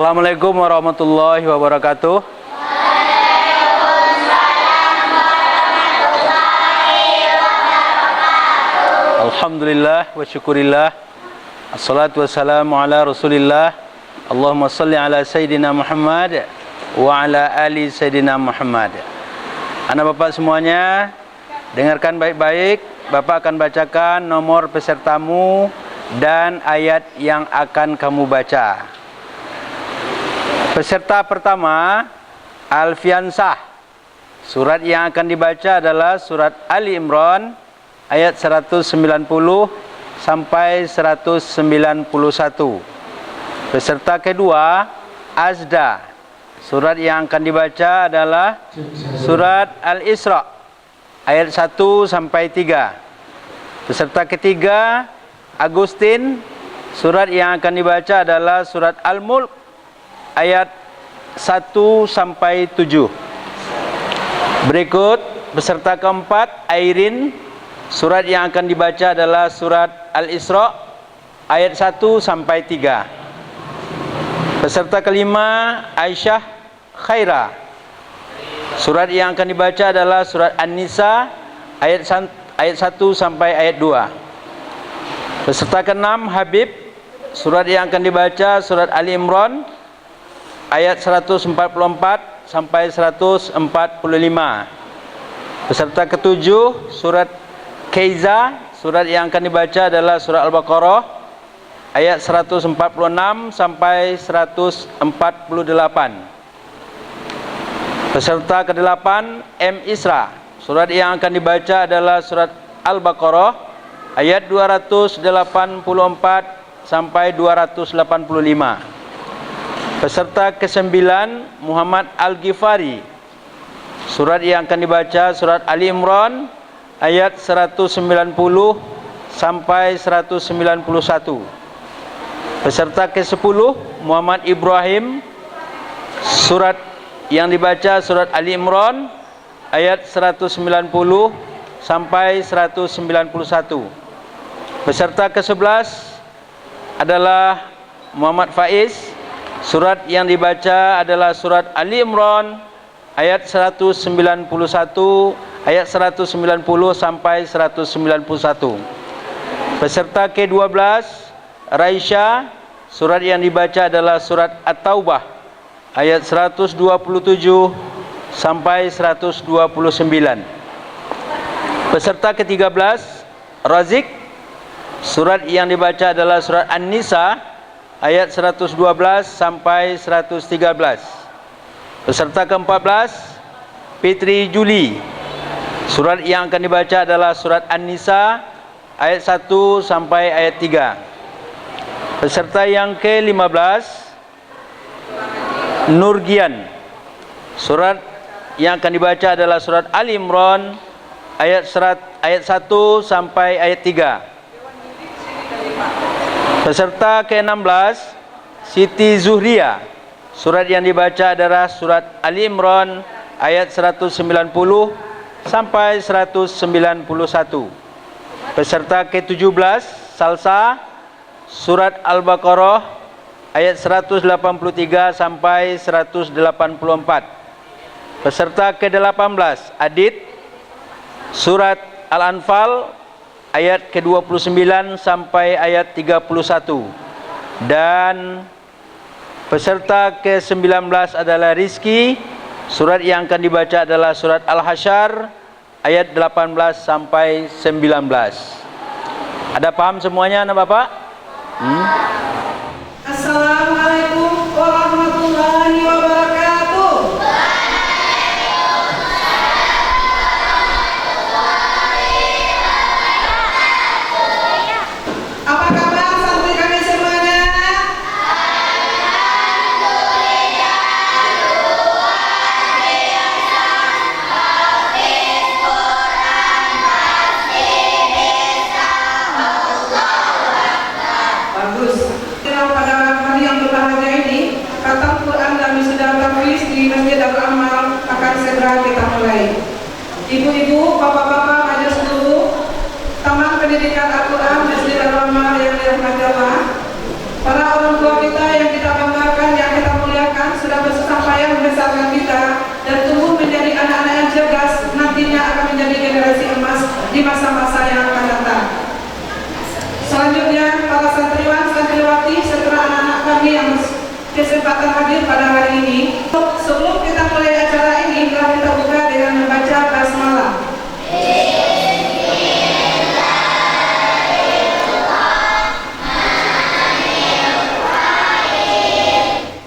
Assalamualaikum warahmatullahi wabarakatuh. Alhamdulillah wa syukurillah. Assalatu wassalamu ala rasulillah. Allahumma salli ala Sayyidina Muhammad wa ala ali Sayyidina Muhammad. Anak bapak semuanya, dengarkan baik-baik. Bapak akan bacakan nomor pesertamu dan ayat yang akan kamu baca. Peserta pertama, Alfiansah. Surat yang akan dibaca adalah surat Ali Imran ayat 190 sampai 191. Peserta kedua, Azda. Surat yang akan dibaca adalah surat Al-Isra ayat 1 sampai 3. Peserta ketiga, Agustin. Surat yang akan dibaca adalah surat Al-Mulk ayat 1 sampai 7. Berikut peserta keempat, Airin. Surat yang akan dibaca adalah surat Al-Isra ayat 1 sampai 3. Peserta kelima, Aisyah Khaira. Surat yang akan dibaca adalah surat An-Nisa ayat 1 sampai ayat 2. Peserta keenam, Habib. Surat yang akan dibaca surat Ali Imran ayat 144 sampai 145. Peserta ketujuh, surat Keiza. Surat yang akan dibaca adalah surat Al-Baqarah ayat 146 sampai 148. Peserta kedelapan, M. Isra. Surat yang akan dibaca adalah surat Al-Baqarah ayat 284 sampai 285. Peserta ke-9, Muhammad Al-Ghifari. Surat yang akan dibaca surat Ali Imran ayat 190 sampai 191. Peserta ke-10, Muhammad Ibrahim. Surat yang dibaca surat Ali Imran ayat 190 sampai 191. Peserta ke-11 adalah Muhammad Faiz. Surat yang dibaca adalah surat Ali Imran ayat 190 sampai 191. Peserta ke-12, Raisya. Surat yang dibaca adalah surat At-Taubah ayat 127 sampai 129. Peserta ke-13, Razik. Surat yang dibaca adalah surat An-Nisa ayat 112 sampai 113. Peserta ke-14, Fitri Juli. Surat yang akan dibaca adalah surat An-Nisa ayat 1 sampai ayat 3. Peserta yang ke-15, Nurgian. Surat yang akan dibaca adalah surat Ali Imran ayat 1 sampai ayat 3. Peserta ke-16, Siti Zuhria. Surat yang dibaca adalah surat Ali Imran ayat 190 sampai 191. Peserta ke-17, Salsa. Surat Al-Baqarah ayat 183 sampai 184. Peserta ke-18, Adit. Surat Al-Anfal ayat ke-29 sampai ayat 31. Dan peserta ke-19 adalah Rizki. Surat yang akan dibaca adalah surat Al-Hasyr ayat 18 sampai 19. Ada paham semuanya anak bapak? Assalamualaikum warahmatullahi wabarakatuh. Apa kabar santri kami semuanya? Bagus. Pada hari yang berbahagia ini, khatam Quran dan wisuda tahfiz di Masjid Al-Amal akan segera kita mulai. Ibu-ibu, bapak-bapak, majelis seluruh Taman Pendidikan Al-Quran Masjid Al-Amal yang dirahmati Allah, para orang tua kita yang kita banggakan, yang kita di masa-masa yang akan datang. Selanjutnya, para santriwan, santriwati, serta anak-anak kami yang kesempatan hadir pada hari ini. Sebelum kita mulai acara ini, telah kita buka dengan membaca basmalah.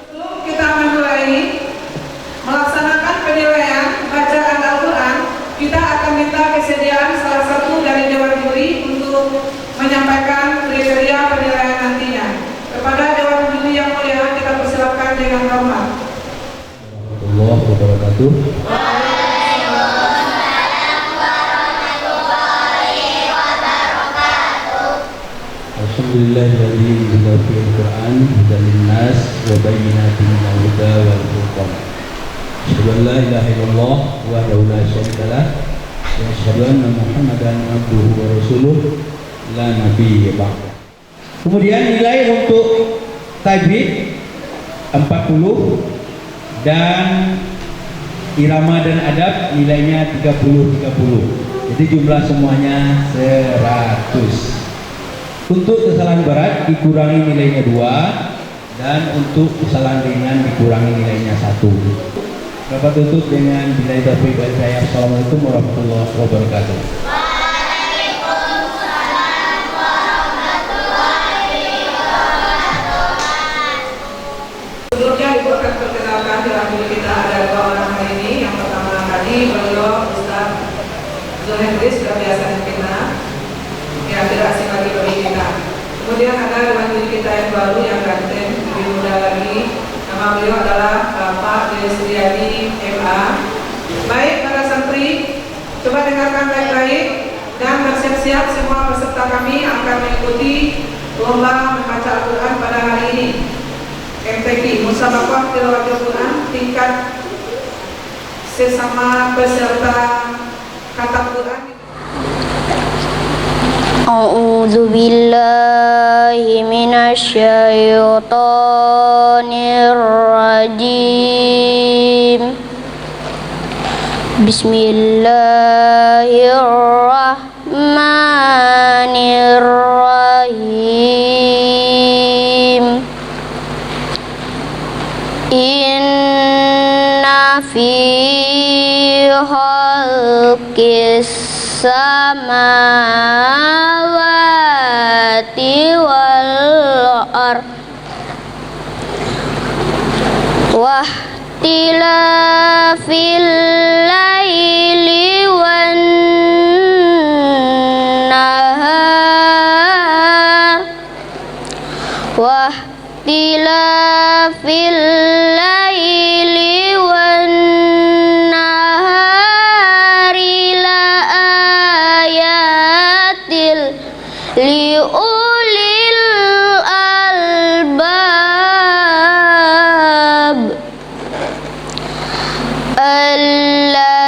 Sebelum kita memulai melaksanakan penilaian bacaan Al-Quran, kita akan minta kesediaan salah satu dari Dewan Juri untuk menyampaikan kriteria penilaian nantinya. Kepada Dewan Juri yang mulia, kita persilakan dengan hormat. Warahmatullahi wabarakatuh. Alhamdulillahilladzi anzala fil Qur'an hudan linnas wa bayyinatin minal huda wal furqan. Asyhadu an la ilaha illallah wahdahu la syarika lah wa asyhadu anna Muhammadan abduhu wa rasuluh la nabiyya ba'da. Kemudian nilai untuk tajwid 40 dan irama dan adab nilainya 30-30. Jadi jumlah semuanya 100. Untuk kesalahan berat dikurangi nilainya 2 dan untuk kesalahan ringan dikurangi nilainya 1. Dapat tutup dengan billahi taufiq wal hidayah. Assalamualaikum warahmatullahi wabarakatuh. Sebelumnya Ibu akan perkenalkan dalam diri kita ada 2 orang hari ini. Yang pertama tadi beliau Ustaz Zulhendri sudah biasa kita, ya tidak asing lagi bagi kita. Kemudian ada Dewan Juri kita yang baru yang ganteng, lebih muda lagi. Nama beliau adalah Bapak Desriadi MA. Baik para santri, coba dengarkan baik-baik dan bersiap-siap semua peserta kami akan mengikuti lomba membaca Al-Quran pada hari ini. MTQ Musabaqah Tilawatil Quran tingkat sesama peserta khatam Quran. A'udzu billahi minasyaitonir rajim. Bismillahirrahmanirrahim. Inna fi khalqis samawati wal ard wa ikhtilafil laili wan nahar wa ikhtilafil laili wan nahari la ayatil liulil albab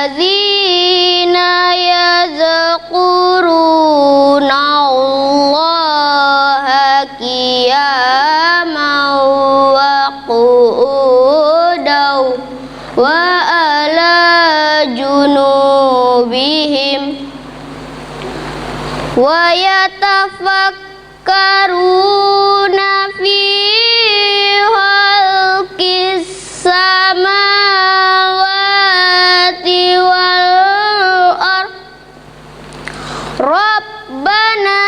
alladzina yazkuruna Allaha qiyaman wa qu'udan wa ala junubihim wa yatafakkaruna fi khalqis samawati wal ard Rabbana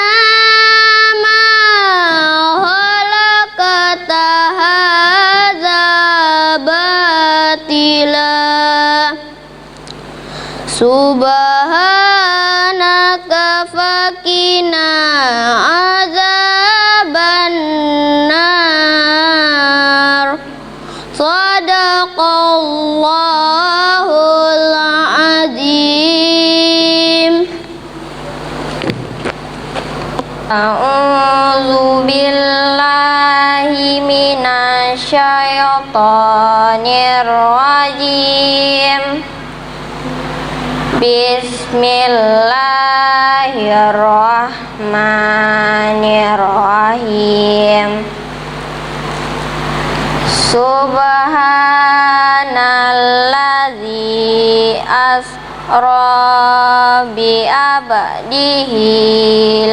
ma khalaqta hadza batila subhanaka fakina azaban nar. Sadaqallahul azim. A'udzu billahi minasyaitonir rajim. Bismillahirrahmanirrahim. Subhanalladzi asra bi abdihi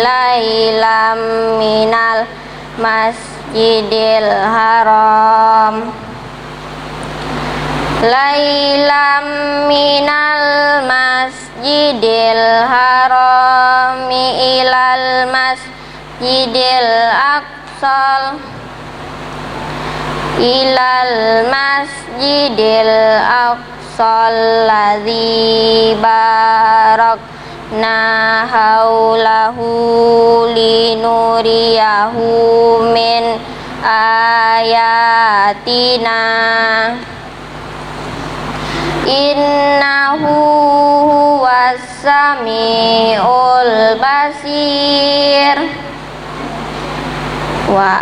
lailam minal masjidil haram lailam minal masjidil harami ilal masjidil aqsal ilal masjidil aqsal ladzi barakna haulahu linuriyahu min ayatina innahu huwas samiul basir wa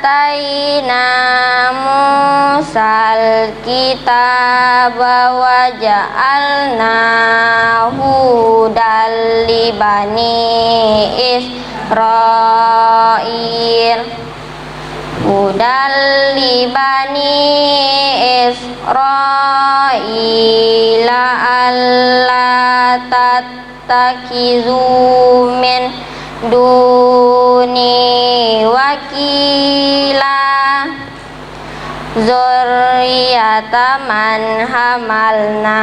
ataina Musal kitaba wa ja'alnahu hudal li bani Israil hudal li bani Israila alla tattakizu min duni wakila zurriyata man hamalna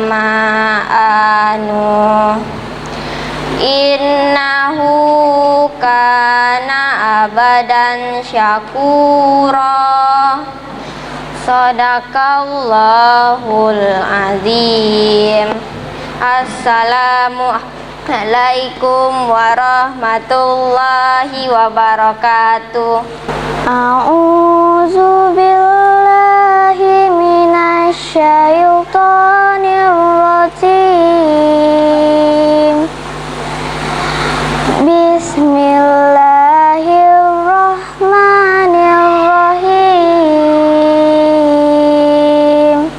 ma'anu innahu kana abadan syakura sadaqallahul azim. Assalamualaikum warahmatullahi wabarakatuh. A'udzu billahi minasy syaithanir rajim. Bismillahirrahmanirrahim.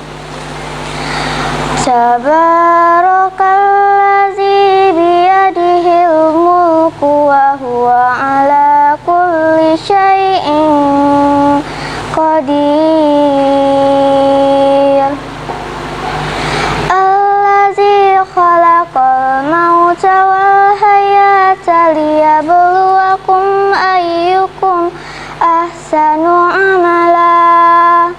Tabarakalladzi biyadihil mulku wa huwa ala kulli syai'in qadir. Alladzi khalaqal mauta wal hayata liyabluwakum ayyukum ahsanu amala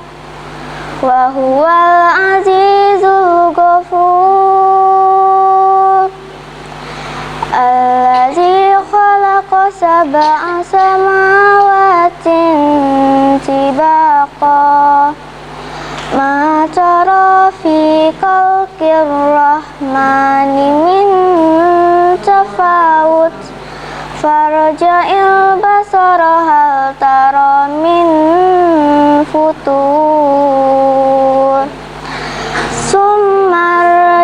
wa huwal azizul ghafur. Alladzi khalaqa sab'a samawatin tibaqa ma tara fi khalqir rahmani min tafawut farja'il basara hal tara min futur summa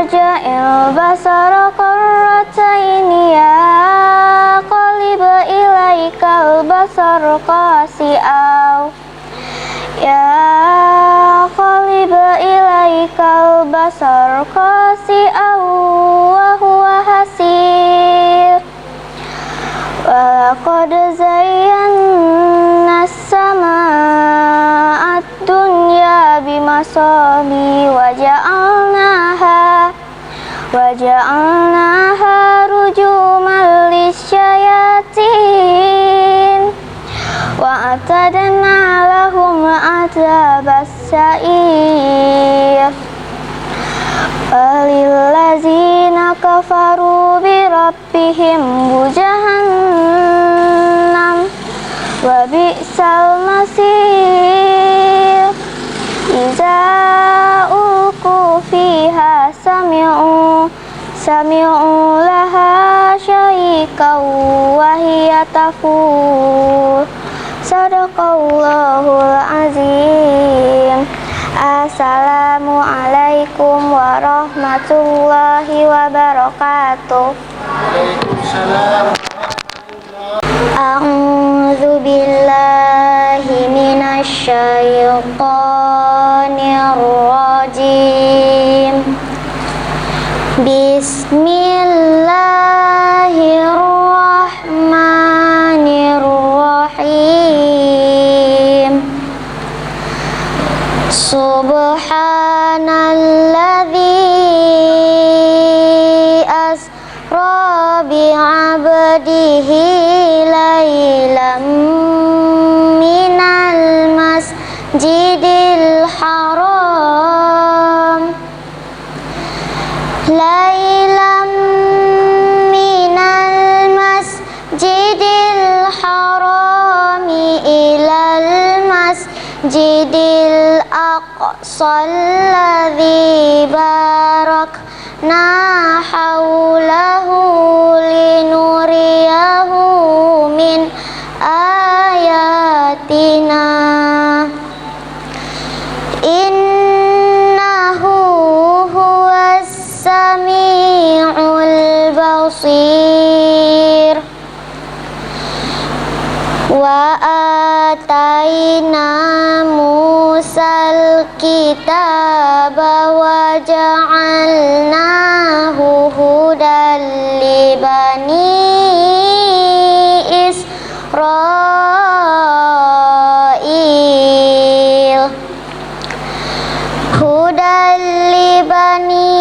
rja'il basara qarrataini yaqlib ilaikal basar qasi'aw yaqlib ilaikal basar qasi'aw wa huwa hasir. Walaqad zayyana as-samaa'a ad-dunya bimasabi wa ja'alnaha rujuman lisyayatin wa atadna lahum adzabas sa'ir. Walillazina kafaru bi rabbihim jahannam wa bi'sal masir. Iza ulqu fiha sami'u laha syahiqan wa hiya tafur. Sadaqallahul azim. Assalamualaikum warahmatullahi wabarakatuh. A'udzu billahi minasy syaithanir rajim. Bismillahirrahmanirrahim. Subhanalladzi alladzi barakna haulahu linuriyahu min ayatina innahu huwas sami'ul basir wa ataina Musal kitaba wa ja'alnahu hudan li bani Israil hudan li bani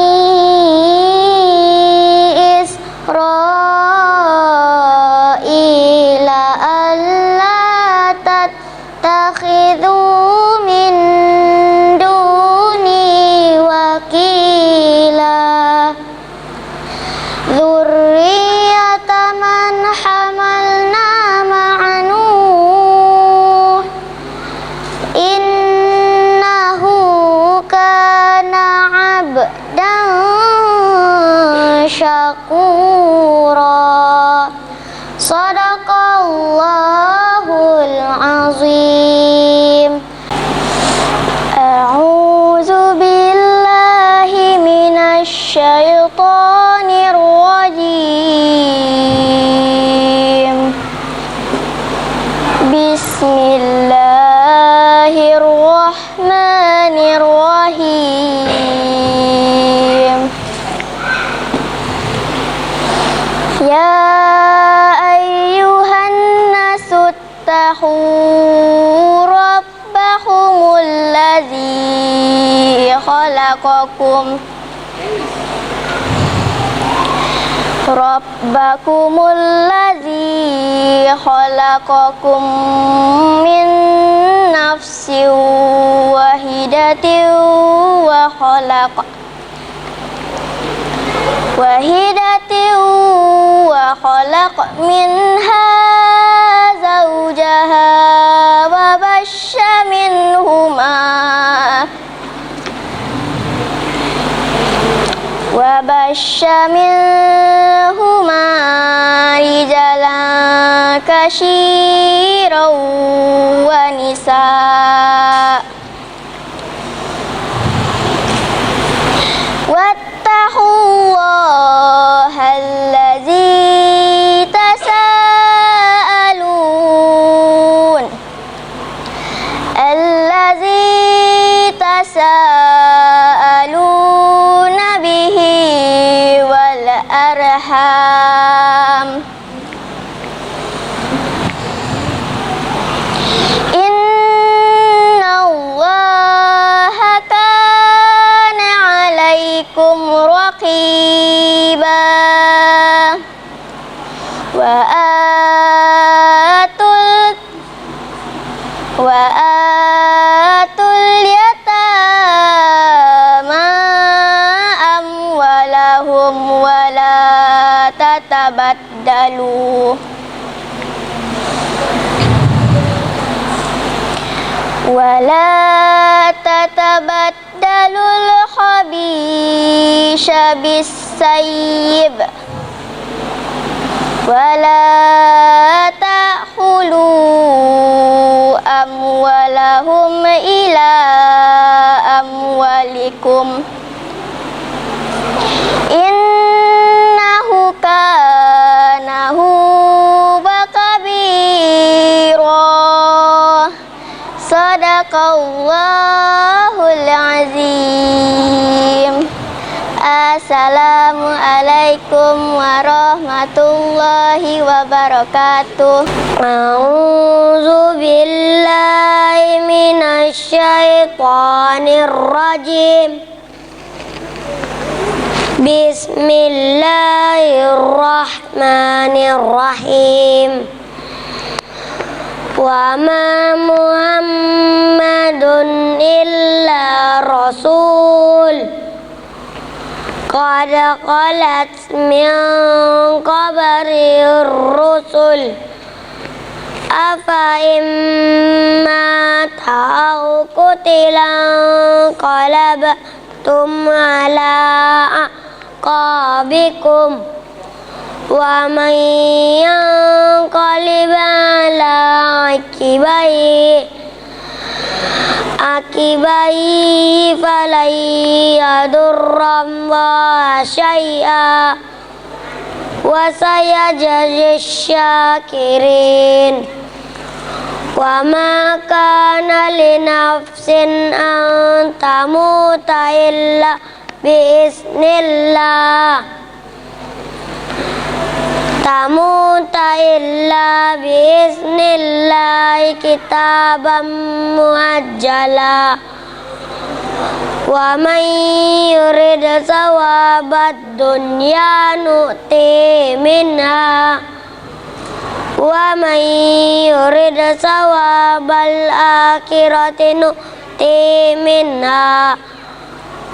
Israil alla tattakhidhu min duni wakila dzurriyyata man hamalna ma'a Nuh innahu kana 'abdan syakura. Shadaqallahul azim. A'udzu billahi minasy syaithanir rajim. Bismillahirrahmanirrahim. Ya ayyuhan nasu ittaqu rabbakumul ladzi khalaqakum min nafsin wahidatin wa khalaqa minha zawjaha wa basya minhuma rijalan katsiran wa nisaa wattaqullaha allazi tasaaluna bihi wal arham innallaha kana 'alaikum raqiba wa atul yatama amwalahum wala tatabadalul khabisha bis-sayyib wala ta'khulu amwalahum ila amwalikum innahu kana huba kabira. Sadaqallahul azim. Assalamualaikum warahmatullahi wabarakatuh. A'udzu billahi minasy syaithanir rajim. Bismillahirrahmanirrahim. Wa ma Muhammadun illa rasul qad khalat min qabarir rusul afa imma ta'u kutilan qalabtum ala aqabikum wa man yanqalib ala akibai falan yadurrallaha syai'a wa sayajzi syakirin wa ma kana li nafsin an tamuta illa biiznillah kitaban muajjala wa man yurid sawabad dunya nu'ti minha wa man yurid sawabal akhirati nu'ti minha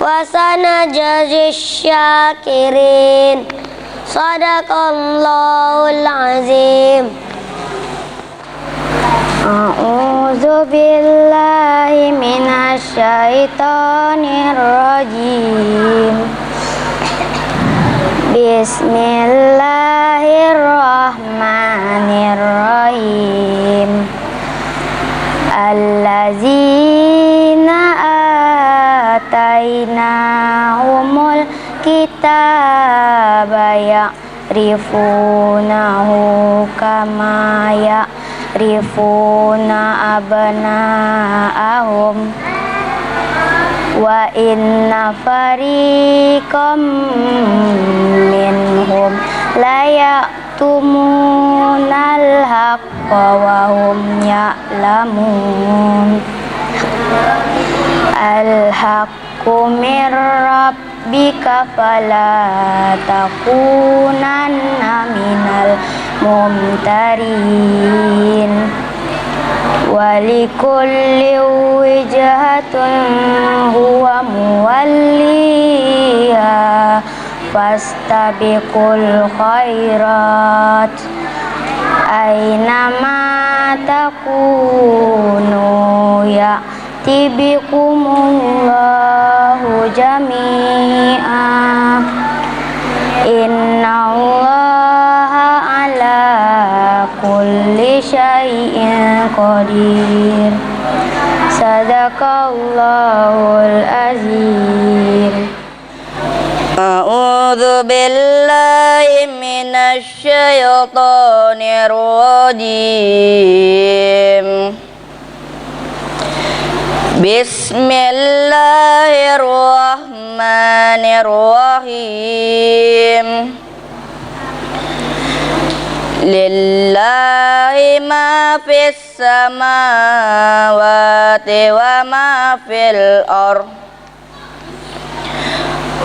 wa sanajzi syakirin. Sadaqallahul azim. A'udzu billahi minasy syaithanir rajim. Bismillahirrahmanirrahim. Allazina atainahumul kitaba ya'rifunahu kama ya'rifuna abna'ahum wa inna fariqam minhum la ya'tumunal haqqa wa hum ya'lamun. Al-haqqu mir rabbika fala takunanna minal mumtarin. Walikulli wijhatun huwa muwalliha fastabiqul khairat aynama takunu ya'ti bikumullahu jami'a innallaha ala kulli syai'in qadir. Sadaqallahul azim. A'udzu billahi minasy syaithanir rajim. Bismillahirrahmanirrahim. Lillahi ma fis samawati wa ma fil ardh.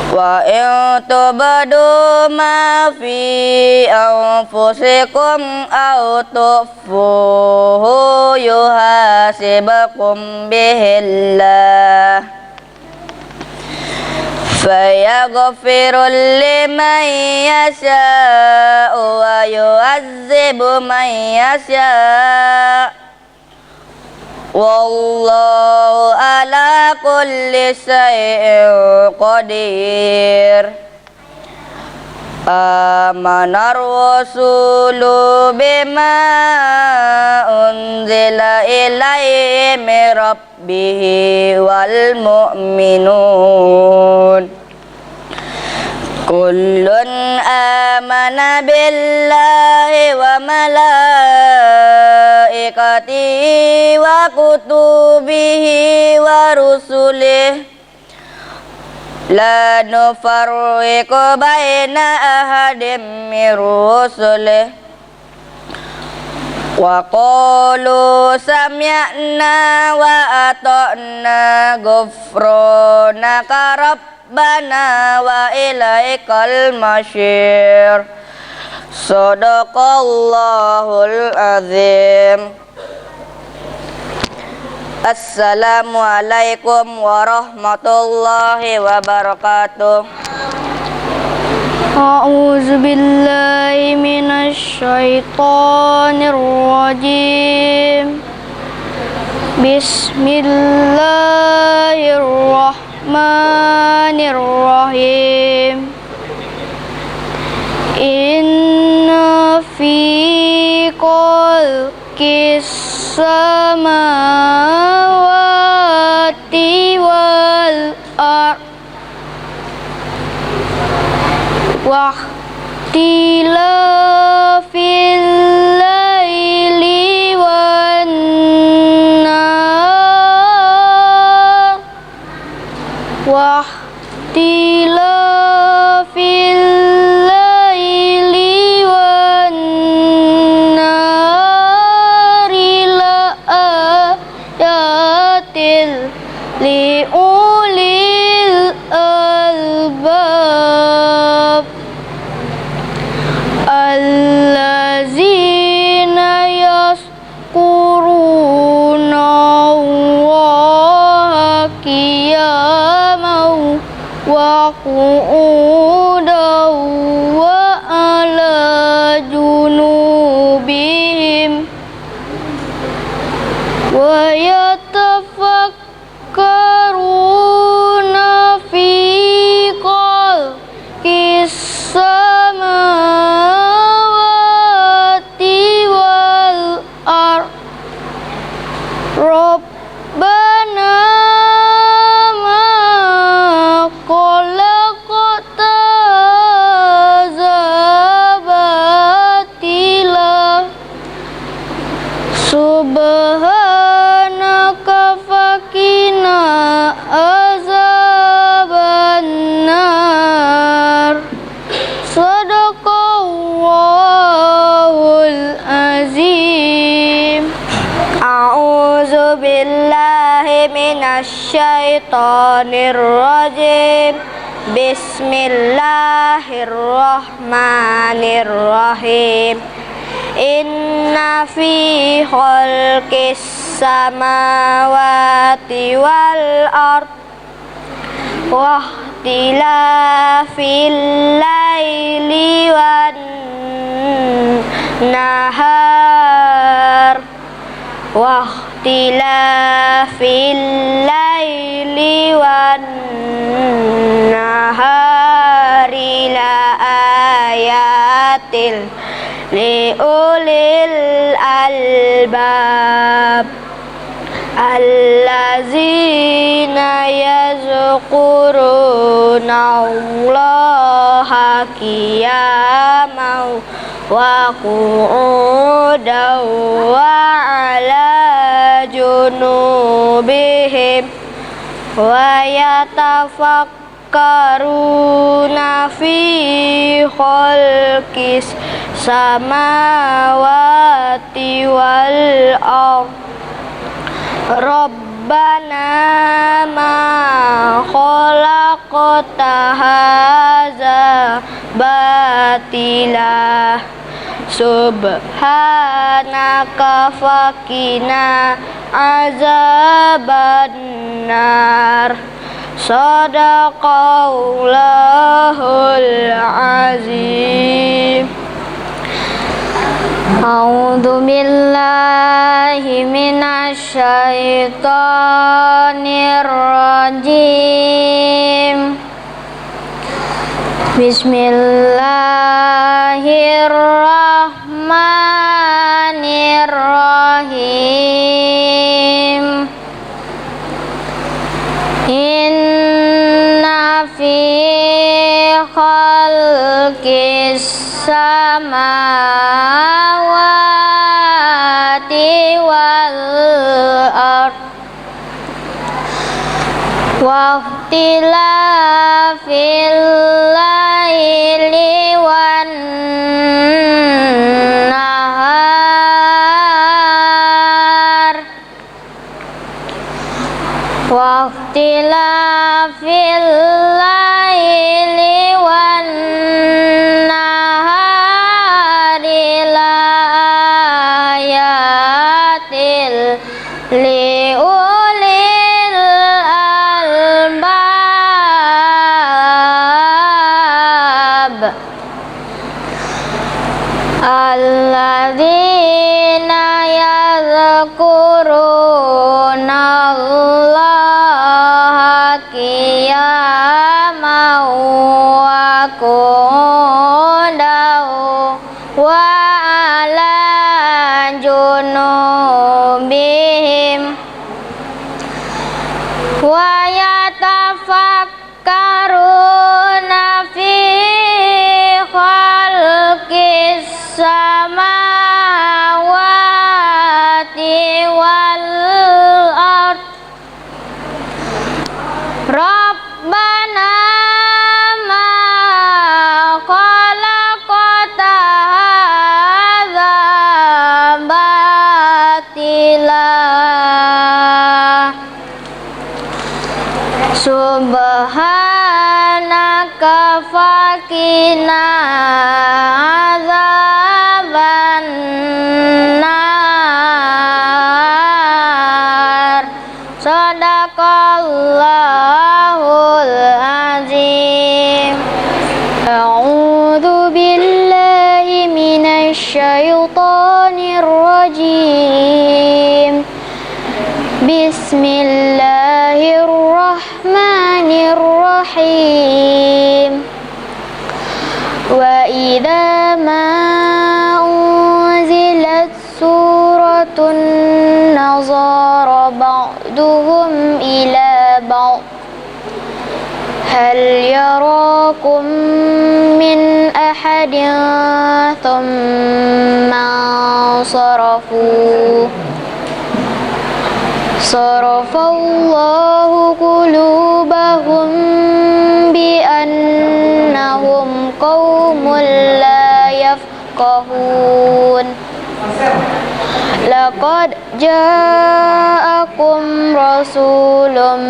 Wa in tubdu ma fi anfusikum aw tukhfuhu yuhasibukum bihillah fayaghfiru liman yasha'u wa yu'azzibu man yasha'. Wallahu ala kulli syai'in qadir. Amanar rasulu bima unzila ilaihi min rabbihi wal mu'minun. Kullun amana billahi wa malaikatihi wa kutubihi wa rusulihi la nufarriqu baina ahadin min rusulihi wa qalu sami'na wa ata'na ghufranaka rabbana wa ilaikal masyir. Sadaqallahul azim. Assalamualaikum warahmatullahi wabarakatuh. أعوذ بالله من الشيطان الرجيم بسم الله الرحمن الرحيم إن في خلق السماوات والأرض واختلاف الليل والنهار واختلاف الليل والنهار لآيات لأولي الألباب الذين يذكرون الله قياما وقعودا وعلى جنوبهم ويتفكرون في خلق السماوات والأرض ربنا ما خلقت هذا باطلا subhanaka fakina azabannar sadaqallahul azim. A'udzu billahi minasyaitonir rajim. Bismillahirrahmanirrahim. Inna fi khalqis samawati wal ard wa ikhtilafil laili wan nahar wa ikhtilafil laili wan nahari la ayatil liulil albab allazina yazkuruna allaha qiyaman wa qu'udan wa ala junubihim wa yatafakkaruna fi khalqis samawati wal ardh Rabbana ma khalaqta hadza batila subhanaka fakina azabannar sadaqallahul azim. A'udzu billahi minasyaitonir rajim. Bismillahirrahmanirrahim. Inna fi khalqis samawati wal ard wa ikhtilafil laili wan nahar wa ikhtilafil laili wan nahari la ayatil liulil albab alladzina yadhkuruna Allaha qiyaman wa qu'udan wa ala junubihim wa yatafakkaruna fi khalqis samawati wal ard Rabbana ma khalaqta hadza batila subhanaka faqina adzaban nar sadaqallahul azim a'udzu billahi minasy syaithanir rajim bismillahirrahmanirrahim wa idza ma unzilat suratun nazara ba'duhum ila ba'd hal yarakum min ahadin thumma sarafu sarafallahu qulubahum bi annahum qaumun la yafqahun laqad ja'akum rasulun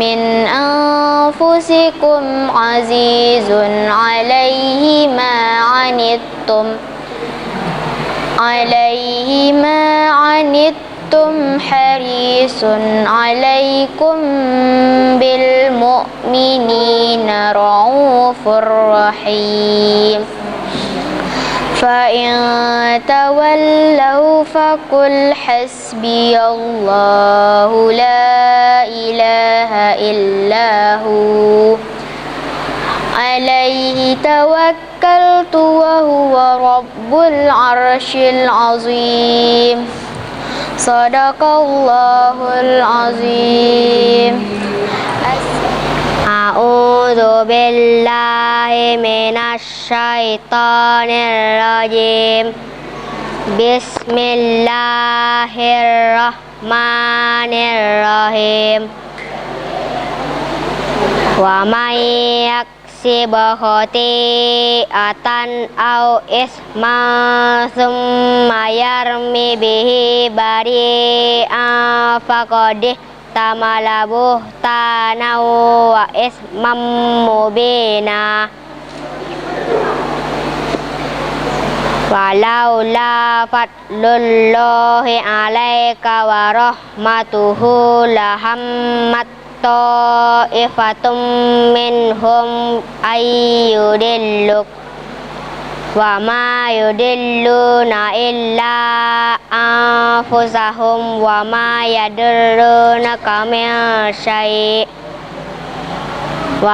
min anfusikum azizun 'alaihi ma 'anittum harisun 'alaikum bil mu'minina raufur rahim فإن تولوا فقل حسبي الله لا إله إلا هو عليه توكلت وهو رب العرش العظيم صدق الله العظيم A'udzu billahi minasy syaithanir rajim. Bismillahirrahmanirrahim. Wa may yaksib khati'atan aw isman tsumma yarmi bihi bari'an faqad tamala buhtana wa ismam mubina walaula fadlullahi alaika wa rahmatuhu lahammat ta'ifatum minhum ayyudilluk wa ma yudilluna illa anfusahum wa ma yadurrunaka min syai' wa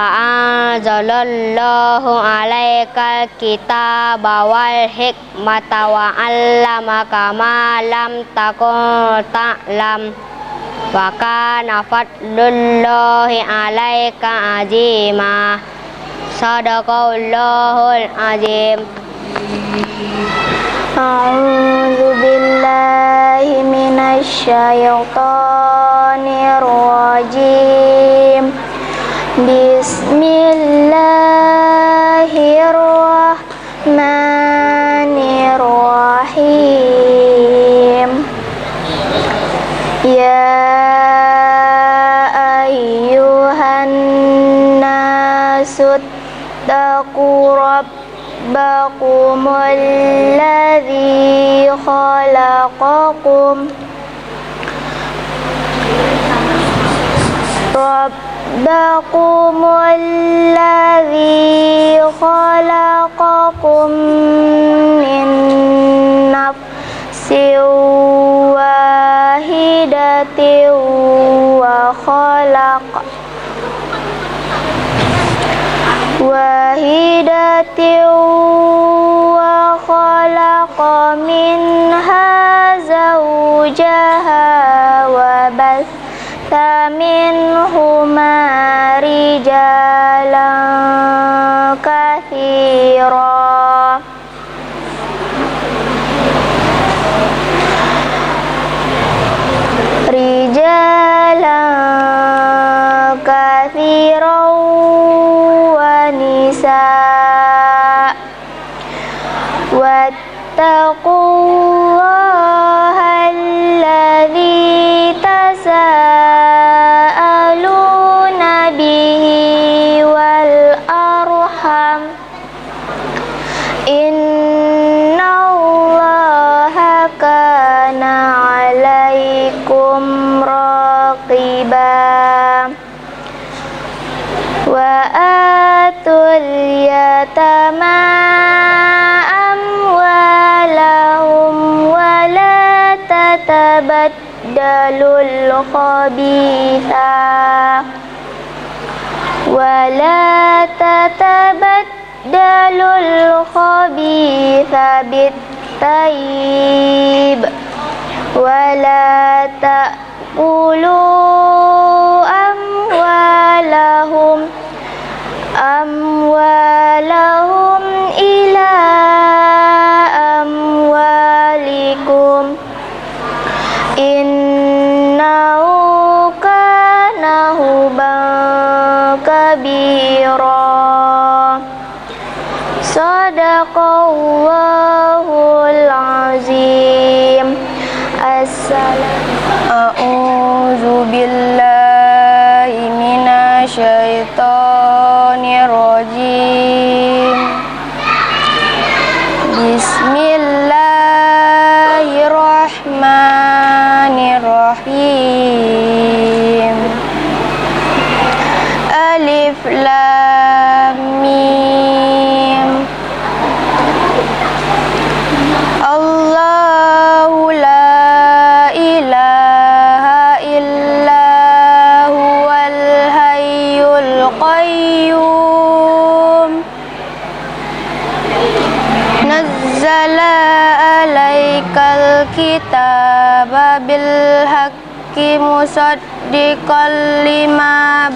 anzalallahu alaikal kitaba wal hikmata wa 'allamaka ma lam takun ta'lam wa kana fadlullahi alaika azima sadaqallahul azim. A'udzu billahi minasy syaithanir rajim. Bismillahirrahmanirrahim. Ya ayyuhan nasu taqu rabbakumul ladzi khalaqakum Rabbakumul ladzi khalaqakum min وخلق منها زوجها وبث منهما رجالا كثيرا ونساء واتقوا الله الذي تساءلون به والأرحم إن الله كان عليكم راقبا وآتوا اليتامى أموالهم ولا تتبدلوا الخبيث بالطيب ولا تأكلوا أموالهم إلى أموالكم إنه كان حوبا كبيرا صدق الله العظيم أعوذ بالله من الشيطان الرجيم بسم الله الرحمن الرحيم ألف لام ميم الله لا إله إلا هو الحي القيوم نزل عليك الكتاب بالحق مصدقا لما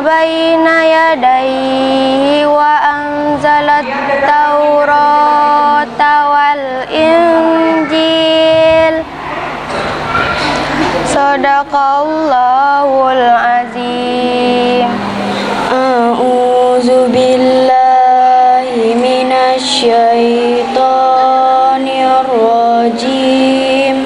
بين يديه وأنزل التوراة والإنجيل صدق الله العظيم أعوذ بالله من الشيطان الرجيم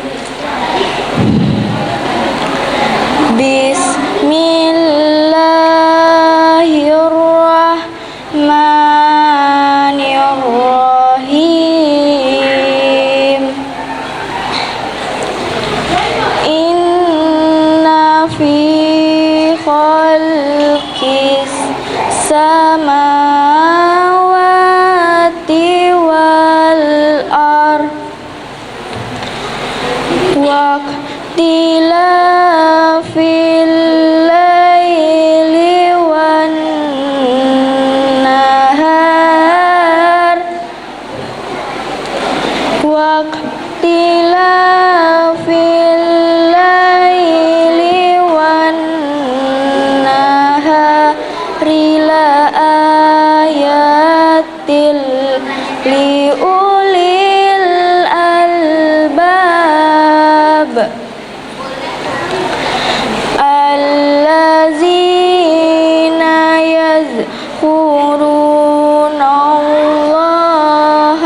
بسم الله الرحمن الرحيم إن في خلق السماوات والأرض واختلاف الليل والنهار لآيات لأولي الألباب الذين يذكرون الله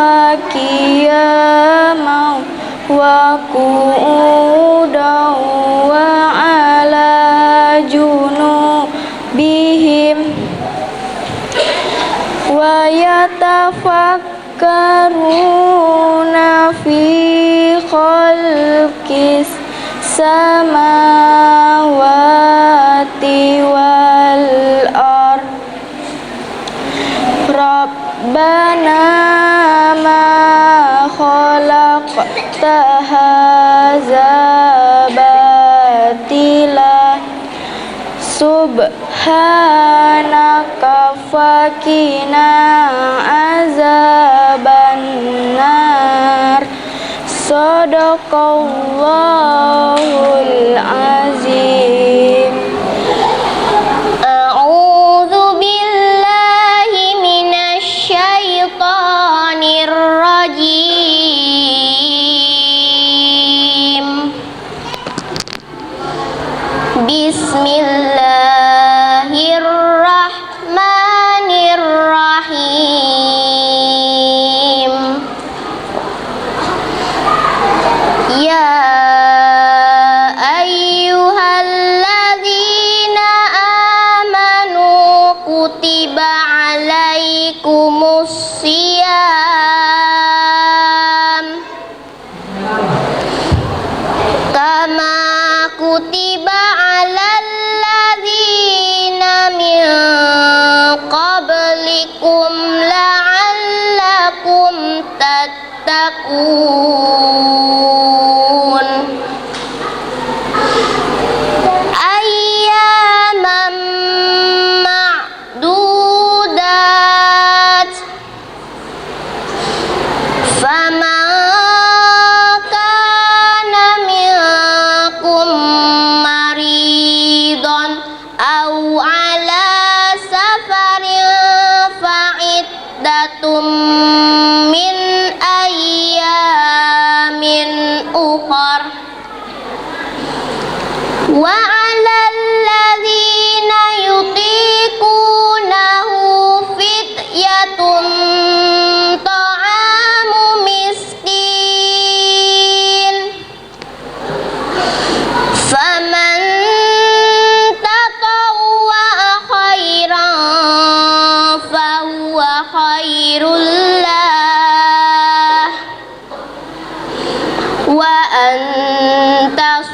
قياما وقعودا وعلى جنوبهم ويتفكرون في خلق السماوات والأرض ربنا ما خلقت هذا باطلا Subhanaka fakina azabannar. Sadaqallahul azim. A'udzu billahi minasy syaithanir rajim. Bismillahirrahmanirrahim. Ya ayyuhalladzina amanu kutiba alaikumus syiyam kama kutiba alal ladzina min qablikum la'allakum tattaqun. Ayyaman ma'dudat. Faman kana minkum maridun aw ala safarin fa'iddatum min ayyamin ukhar. Wa 'alal ladzina yutiqunahu fidyatun ta'amu miskin. Faman tatawwa'a khairan fahuwa khairul lah. Wa antasumu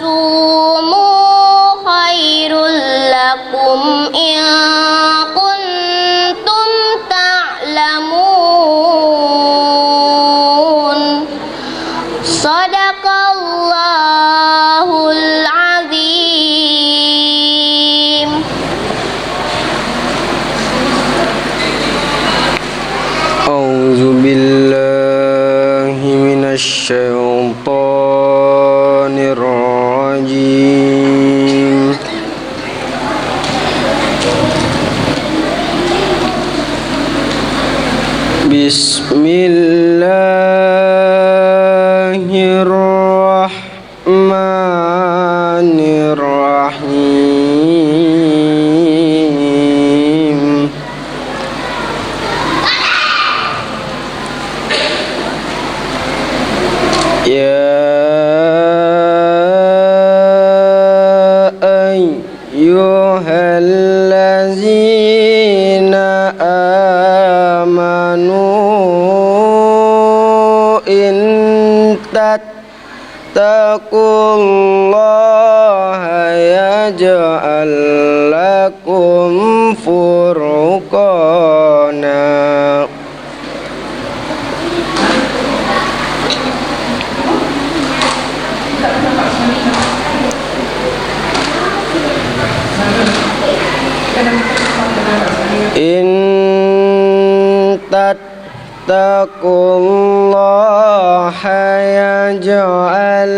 khairul lakum in kuntum ta'lamun. Sadaqallahul azim. A'udzu billahi minasy syaithanir rajim. Bismillahirrahmanirrahim. Ya ayyuhallazina amanu in tattaqullaha yaj'al lakum furqana. In tattaqullaha yaj'al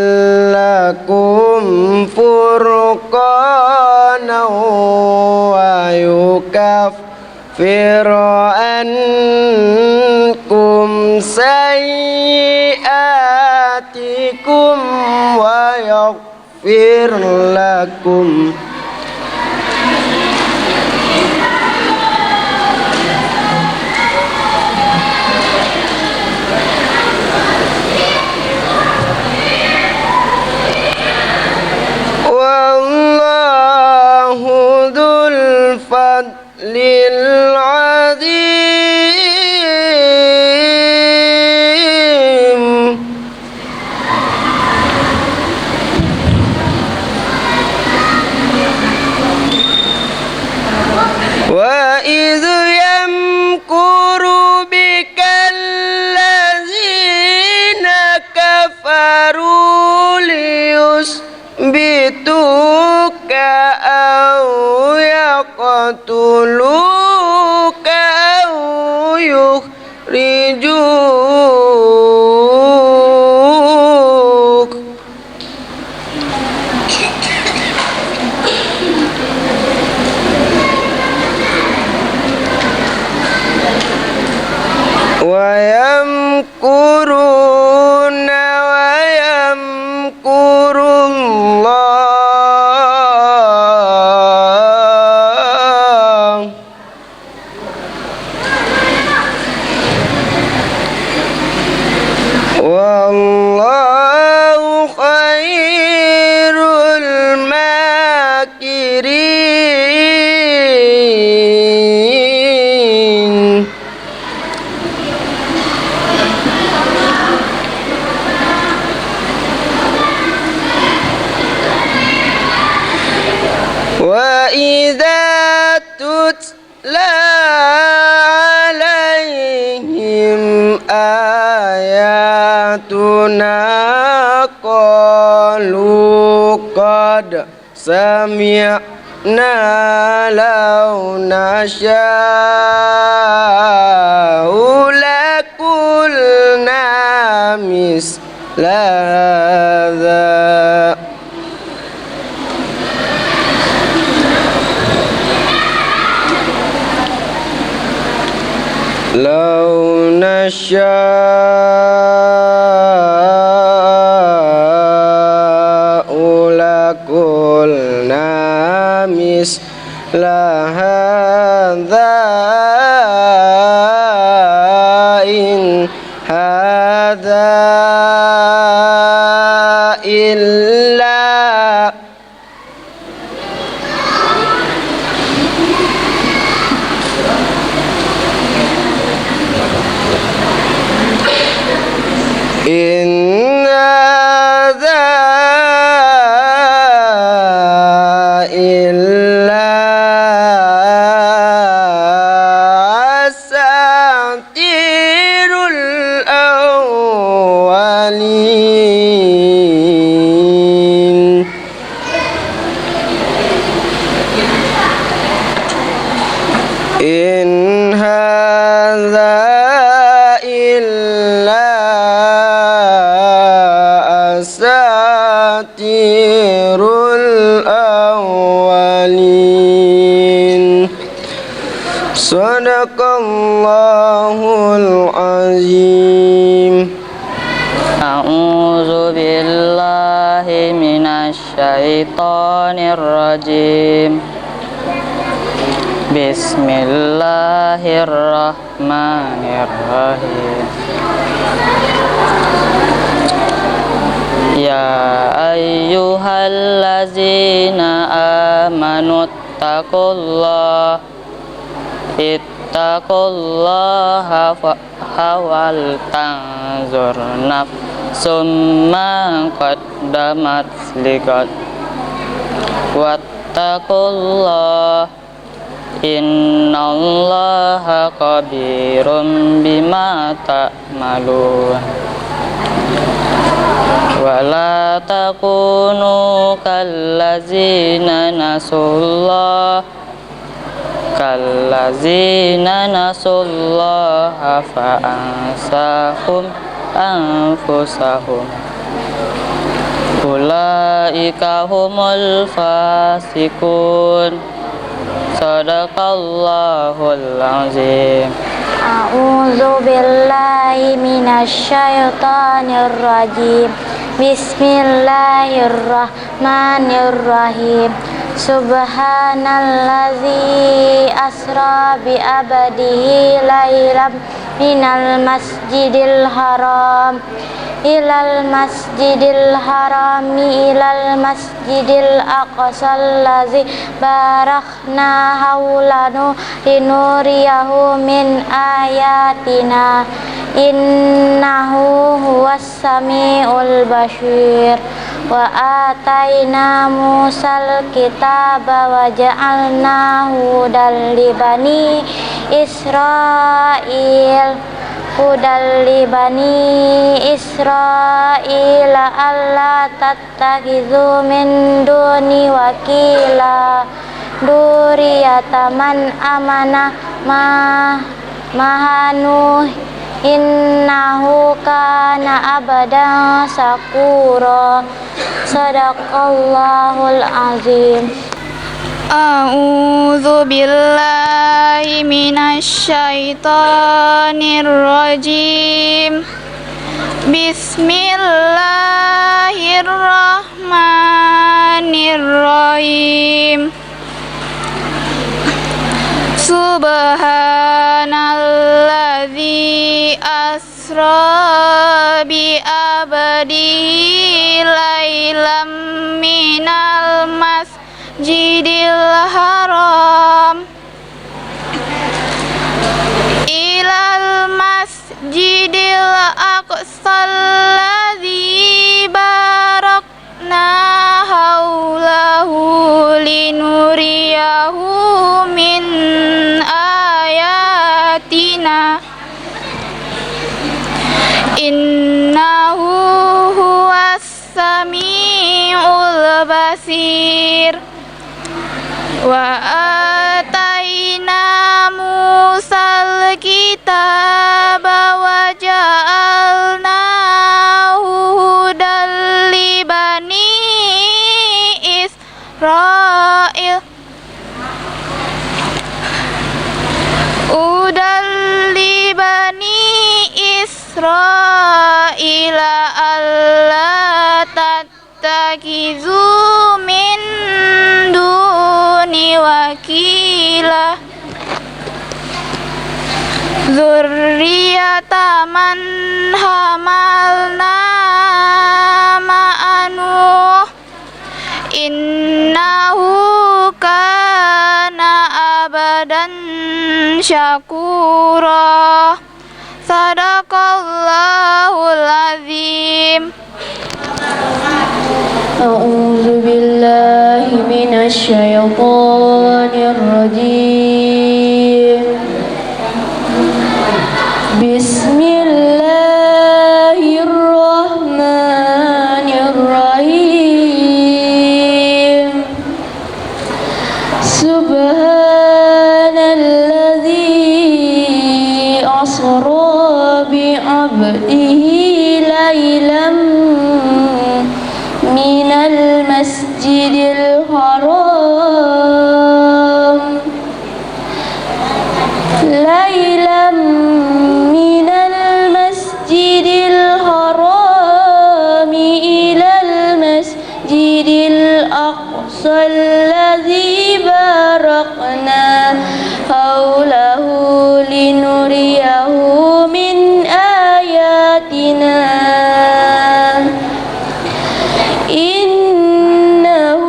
lakum furqana wa yukaffiru ankum sayyi'atikum wa yaghfir lakum. Wallahu dzul fadlil azim. Wa idh yamkuru bikal ladzina kafaru liyusbituka aw يقتلوك أو يخرجوك ويمكرون ويمكر الله والله خير الماكرين وإذا تتلى عليهم آياتنا قالوا قد سمعنا لو نشاء لقلنا مثل هذا لو نشاء لقلنا مثل هذا إن هذا إلا إن هذا إلا أساطير الأولين إن هذا إلا أساطير الأولين صدق الله العظيم أعوذ بالله من الشيطان الرجيم بسم الله الرحمن الرحيم يا أيها الذين آمنوا اتقوا الله ولتنظر نفس ما قدمت لغد واتقوا الله إن الله خبير بما تعملون ولا تكونوا كالذين نسوا الله فأنساهم أنفسهم أولئك هم الفاسقون صدق الله العظيم أعوذ بالله من الشيطان الرجيم بسم الله الرحمن الرحيم Subhanalladzi asra bi abadihi lailam minal masjidil haram ilal masjidil harami ilal masjidil aqsal ladzi barakna haulanu linuriyahu min ayatina innahu huwas samiul basir wa ataina musal kitaba wa ja'alnahu hudal li bani Israil alla tattakhidhu min duni wakila dzurriyyata man amana mahanu innahu kana abadan syakura. Sadaqallahul azim. A'udzu billahi minasyaitonir rajim. Bismillahirrahmanirrahim. Subhanalladzi asra bi abdihi lailam minal masjidil haram ilal masjidil aqsal ladzi barakna haulahu linuriyahu min ayatina innahu huwas samiul basir. Wa ataina Musal kitaba wa ja'alnahu hudal li bani Israil Israila alla tattakizu min duni wakila dzurriyyata man hamalna ma'anu innahu kana abadan syakura. Sadaqallahul azim. A'udzu billahi minasy syaithanir rajim. Bismillahirrahmanirrahim. Subhanalladzi asra bi 'abdihi lailam minal masjidil haram lailam minal masjidil haram ilal masjidil aqsal ladzi barakna haulahu linuriyahu min ayatina innahu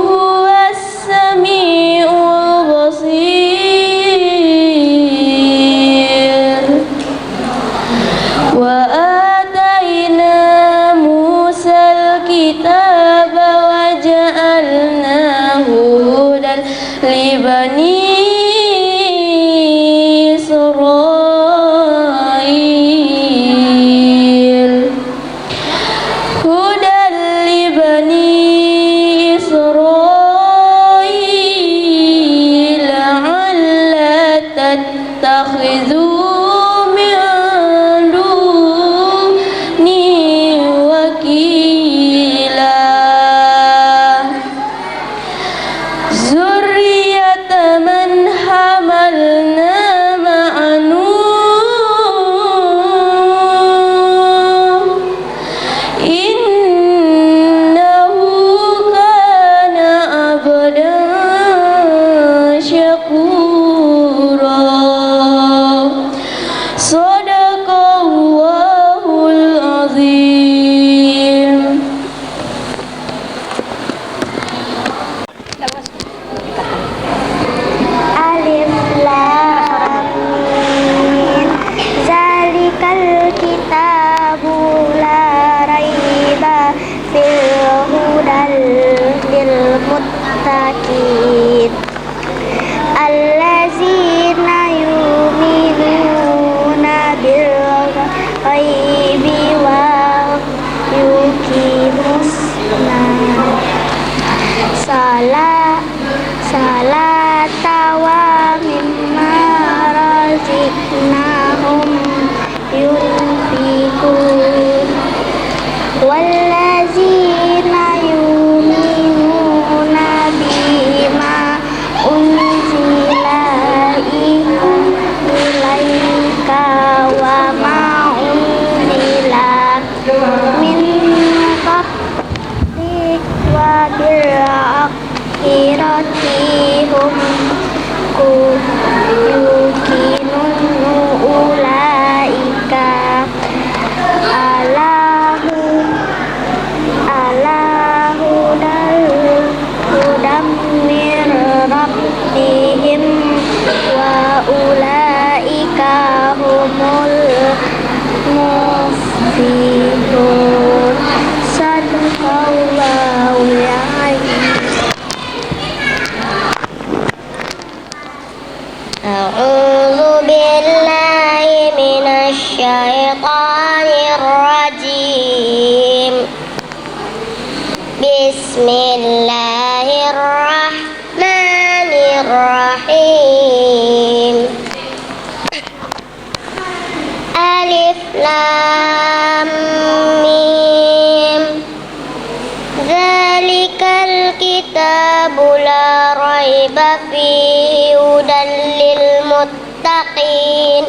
huwas samiul basir. Wa ataina Musal kitaba wa ja'alnahu hudan li bani Israil hudan li bani Israil alla tattakhidhu min duni wakila dzurriyyata man hamalna ma'anu innahu kana abdan syakura. Sadaqallahul azim. Alif lam akhiratihum yuqinun ulaika hudam min rabbihim wa ulaika humul muflihun. Sadaqallahul azim. A'udzu billahi minasy syaithanir rajim. Bismillahirrahmanirrahim. Alif Lam Mim. Zalikal kitabu la raiba fihi hudan lil muttaqin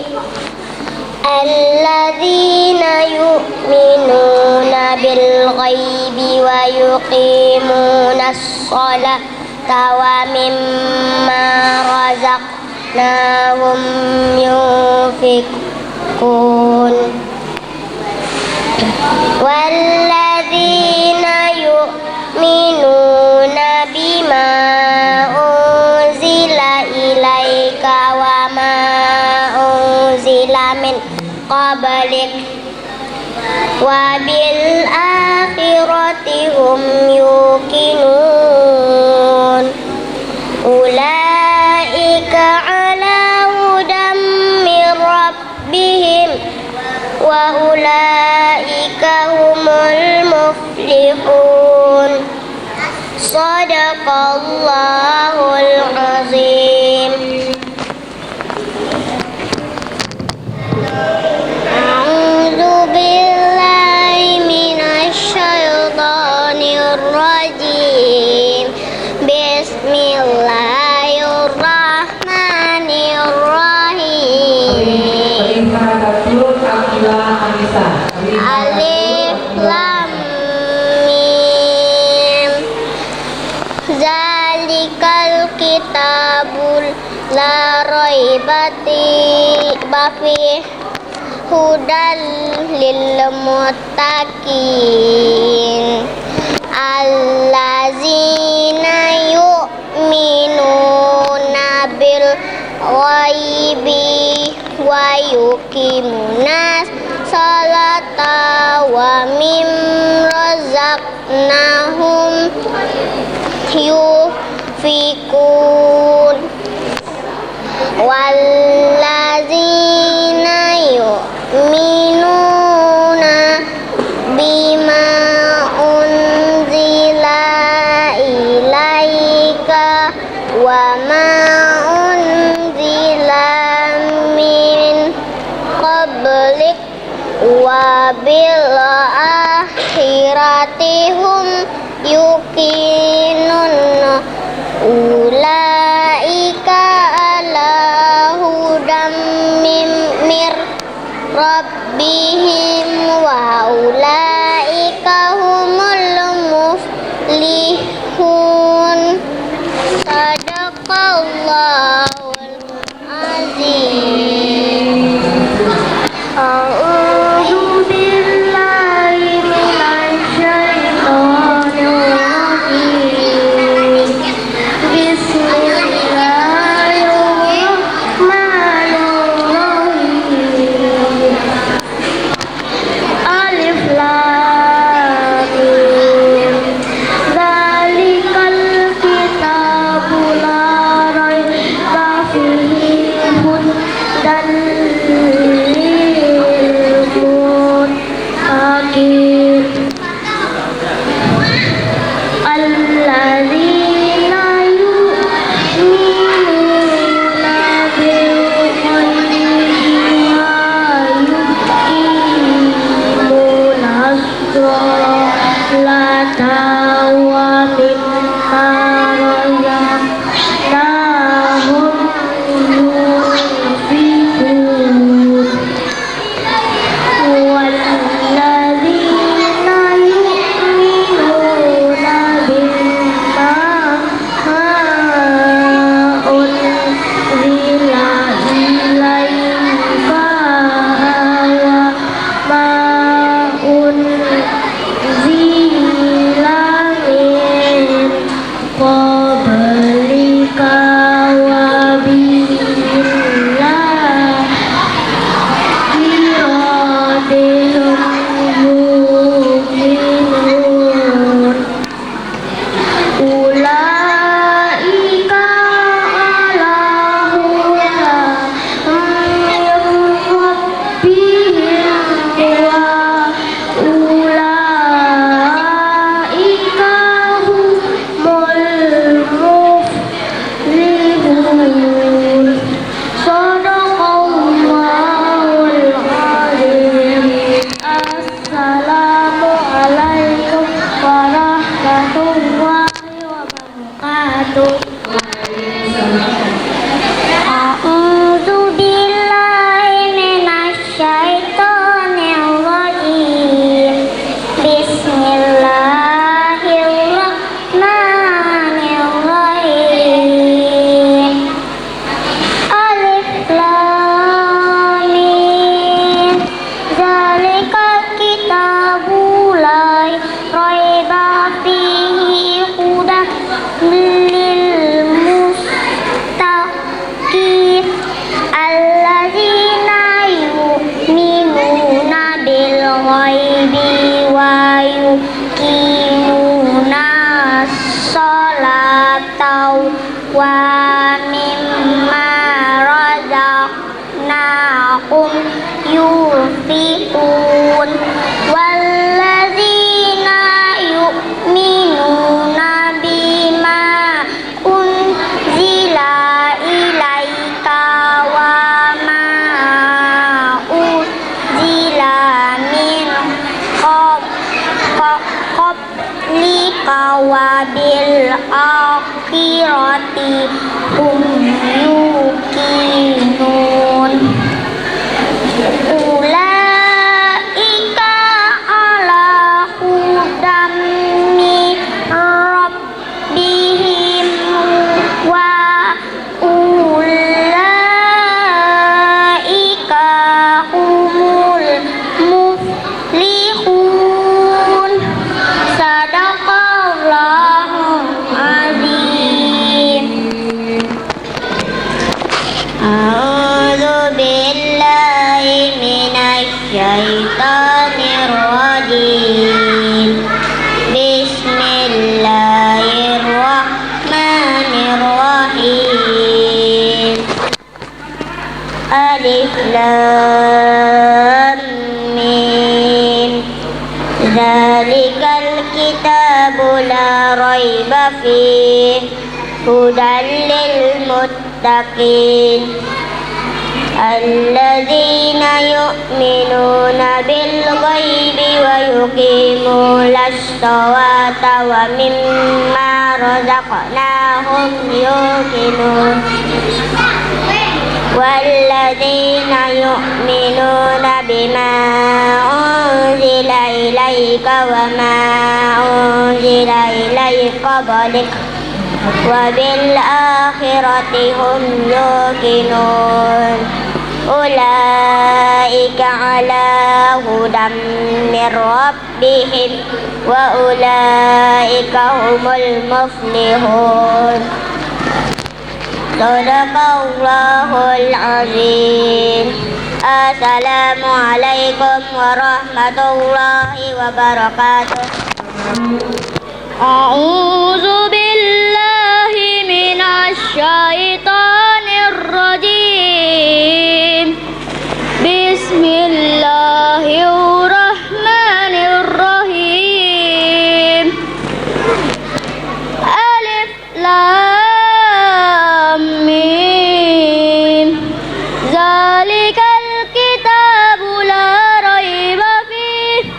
alladzina yu'minuna bil ghaibi wa yuqimunas sholata wa mimma razaqnahum yunfiqun walladzina yu'minuna bima unzila ilaika wa ma unzila min qablik wa bil akhirati hum yuqinun ulaika ala hudam min rabbihim wa ulaika humul muflihun. Sadaqallahul azim. A'udzu billahi minasy syaithanir rajim. Bismillahirrahmanirrahim. Alif Lam Mim. Zalikal kitabul la raiba fihi hudan lil muttaqin allazina yu'minuna bil ghaibi wa yuqimunas salata wa mim razaqnahum yunfiqun wallazina yu'minuna bima unzila ilaika wa ma unzila min qablik wa bil akhirati hum yuqinun ulaika ala hudam mir rabbihim wa ulaika humul muflihun. Sadaqallahul azim. A'udzu billahi minasy syaithanir rajim. Bismillahirrahmanirrahim. Alif Lam Mim. Zalikal kitabu la raiba Sadaqallahul azim. Assalamualaikum warahmatullahi wabarakatuh. A'udzu billahi minasyaitonir rajim. Bismillahirrahmanirrahim. Alif lam mim. Zalikal kitabu la raiba fihi hudan lil muttaqin alladzina yu'minuna bil ghaibi wa yuqimuna sholata wa mimma razaqnahum yunfiqun walladzina yu'minuna bima unzila ilaika wa ma unzila min qablika wa bil akhirati hum yuqinun. Ulaika ala hudam min rabbihim wa ulaika humul muflihun. Sadaqallahul azim. A'udzu billahi minasyaitonir rajim. Bismillahirrahmanirrahim. Alif lam mim. Zalikal kitabu la raiba fihi hudan lil muttaqin alladzina yu'minuna bil ghaibi wa yuqimuna sholata wa mimma razaqnahum yuqinun walladzina yu'minuna bima unzila ilaika wa ma unzila ilaika qablika wa bil akhirati hum yuqinun. Ulaika ala hudam min rabbihim wa ulaika humul muflihun. Sadaqallahul azim. Assalamualaikum warahmatullahi wabarakatuh. A'udzu billahi minasyaitonir rajim. Bismillahirrahmanirrahim. Alif lam mim. Zalikal kitabu la raiba fihi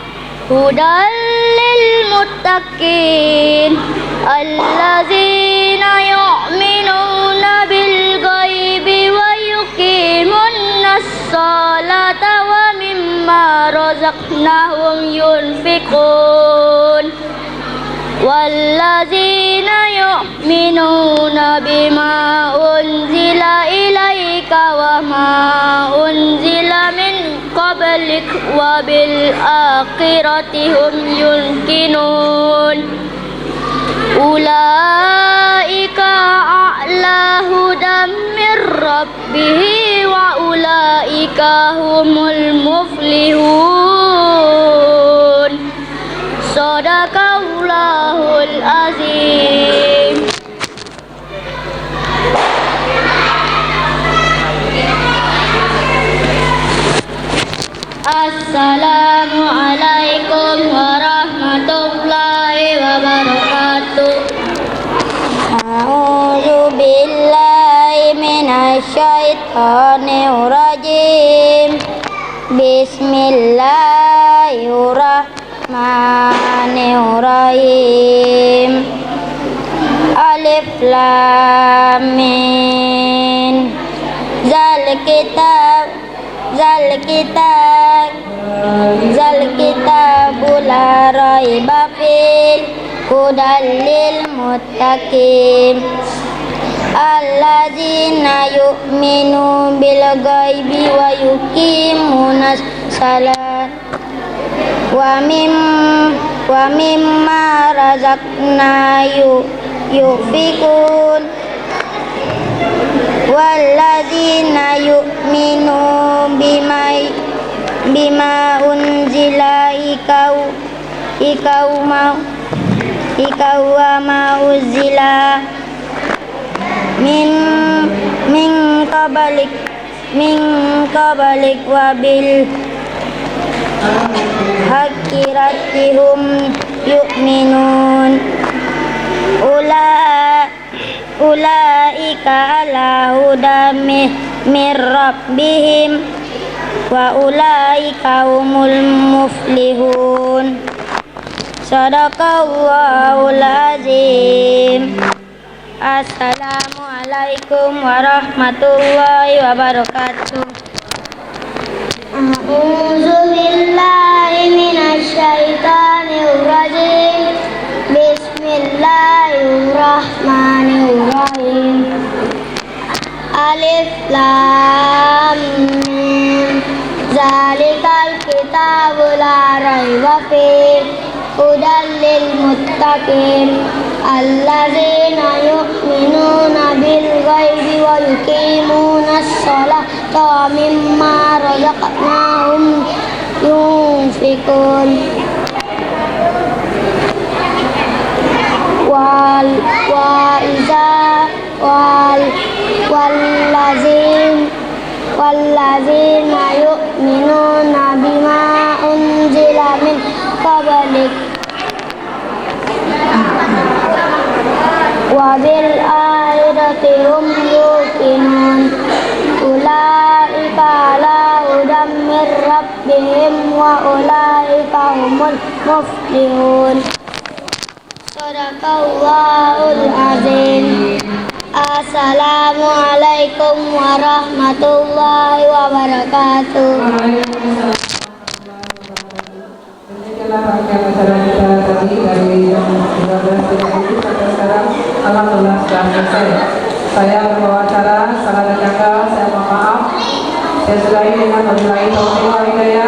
hudan lil muttaqin alladzina yu'minuna bil ghaibi wa yuqimuna sholata wa mimma razaqnahum yunfiqun walladzina yu'minuna bima unzila ilaika wa ma unzila min qablik wa bil akhirati hum yuqinun. Ulaika a'la hudam min rabbihi wa ulaika humul muflihun. Sadaqallahul azim. Assalamualaikum warahmatullahi wabarakatuh. A'udzu billahi minasyaitonirrajim. Bismillahirrahmanirrahim. Alif lam mim. Zal kitabu la raiba fih hudal lil muttaqin alladzina yu'minu bil ghaibi wa yuqimunas shalah wa mimma razaqna yunfiqun walladzina yu'minu bima unzila ikau wa ma uzila min qabalik wa bil haqiratihum yu'minun ulaika ala hudan min rabbihim wa ulaika humul muflihun. Sadaqallahul azim. Assalamualaikum warahmatullahi wabarakatuh. A'udzu billahi minasyaitonir rajim. Bismillahirrahmanirrahim. Alif lam mim. Zalikal kitabu la raiba fih hudal lil muttaqin alladzina yu'minuna bil ghaibi wa yuqimunas sholata wa mimma razaqnahum yunfiqun walladzina yu'minuna bima unzila min qablik wa bil akhirati hum yuqinun ulaika ala hudan min rabbihim wa ulaika humul muflihun. Sadaqallahul azim. Assalamualaikum warahmatullahi wabarakatuh. Demikianlah rangkaian acara kita tadi dari jam 12.30 sampai sekarang. Alhamdulillah sudah selesai. Saya membawa acara, salah dan janggal, saya mohon maaf. Saya sudahi dengan wabillahi taufiq wal hidayah.